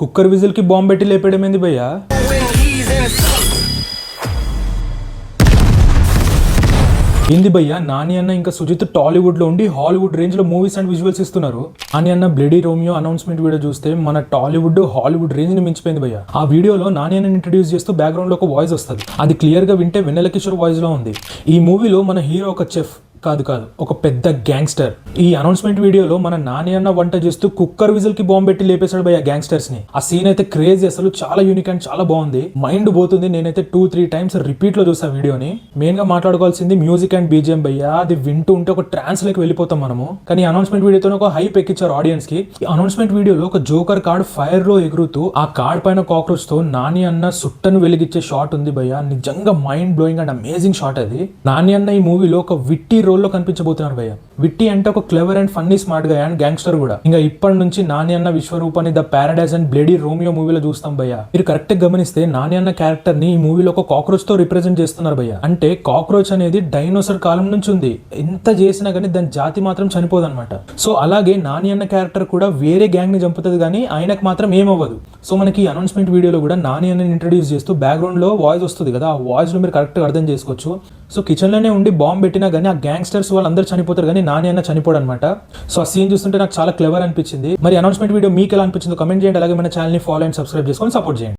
Cooker whistle కి bomb పెట్టి లేపేయడం ఏంది భయ్యా? ఏంది భయ్యా, నాని అన్న ఇంకా సుజిత్ టాలీవుడ్ లో ఉండి హాలీవుడ్ రేంజ్ లో మూవీస్ అండ్ విజువల్స్ ఇస్తున్నారు. నాని అన్న బ్లడీ రోమియో అనౌన్స్మెంట్ వీడియో చూస్తే మన టాలీవుడ్ హాలీవుడ్ రేంజ్ ని మించిపోయింది భయ్యా. ఆ వీడియోలో నాని అన్న ఇంట్రడ్యూస్ చేస్తూ బ్యాక్గ్రౌండ్ లో ఒక వాయిస్ వస్తుంది. అది క్లియర్ గా వింటే వెన్నెల కిషోర్ వాయిస్ లో ఉంది. ఈ మూవీలో మన హీరో ఒక చెఫ్ కాదు ఒక పెద్ద గ్యాంగ్స్టర్. ఈ అనౌన్స్మెంట్ వీడియోలో మన నాని అన్న వంట చేస్తూ కుక్కర్ విజిల్ కి బాంబు పెట్టి లేపేశాడు భయ్య గ్యాంగ్స్టర్స్ ని. ఆ సీన్ అయితే క్రేజీ, అసలు చాలా యూనిక్ అండ్ చాలా బాగుంది. మైండ్ పోతుంది. నేనైతే 2-3 టైమ్స్ రిపీట్ లో చూసా వీడియోని. మెయిన్ గా మాట్లాడుకోవాల్సింది మ్యూజిక్ అండ్ బీజిఎం భయ్య. అది వింటూ ఉంటే ఒక ట్రాన్స్ లోకి వెళ్ళిపోతాం మనము. కానీ అనౌన్స్మెంట్ వీడియోతో ఒక హైప్ ఎక్కించారు ఆడియన్స్ కి. ఈ అనౌన్స్మెంట్ వీడియోలో ఒక జోకర్ కార్డ్ ఫైర్ లో ఎగురుతూ ఆ కార్డ్ పైన కాక్రోచ్ తో నాని అన్న సుట్టను వెలిగించే షాట్ ఉంది భయ్య. నిజంగా mind blowing and amazing shot అది. నాని అన్న ఈ మూవీలో ఒక విట్టి రోల్ లో కనిపించబోతున్నారు భయ్య. విట్టి అంటే ఒక క్లెవర్ అండ్ ఫన్నీ స్మార్ట్ గా అండ్ గ్యాంగ్స్టర్ కూడా. ఇంకా ఇప్పటి నుంచి నాని అన్న విశ్వరూపాన్ని ద పారడైజ్ అండ్ బ్లేడీ రోమియో మూవీలో చూస్తాం భయ్య. మీరు కరెక్ట్ గా గమనిస్తే నాని అన్న క్యారెక్టర్ ని ఈ మూవీలో ఒక కాక్రోచ్ తో రిప్రజెంట్ చేస్తున్నారు భయ్య. అంటే కాక్రోచ్ అనేది డైనోసర్ కాలం నుంచి ఉంది. ఎంత చేసినా గానీ దాని జాతి మాత్రం చనిపోదు అనమాట. సో అలాగే నాని అన్న క్యారెక్టర్ కూడా వేరే గ్యాంగ్ ని చంపుతుంది కానీ ఆయనకు మాత్రం ఏమవ్వదు. సో మనకి అనౌన్స్మెంట్ వీడియోలో కూడా నాని అన్నని ఇంట్రడ్యూస్ చేస్తూ బ్యాక్గ్రౌండ్ లో వాయిస్ వస్తుంది కదా, ఆ వాయిస్ లో మీరు కరెక్ట్ గా అర్థం చేసుకోవచ్చు. సో కిచెన్ లోనే ఉండి బాంబు పెట్టినా గానీ ఆ గ్యాంగ్స్టర్స్ వాళ్ళందరూ చనిపోతారు కానీ నాని అన్న చనిపోడు అనమాట. సో ఆ సీన్ చూస్తుంటే నాకు చాలా క్లెవర్ అనిపించింది. మరి అనౌన్స్మెంట్ వీడియో మీకు ఎలా అనిపించిందో కమెంట్ చేయండి. అలాగే మన ఛానల్ ని ఫాలో అండ్ సబ్స్క్రైబ్ చేసుకొని సపోర్ట్ చేయండి.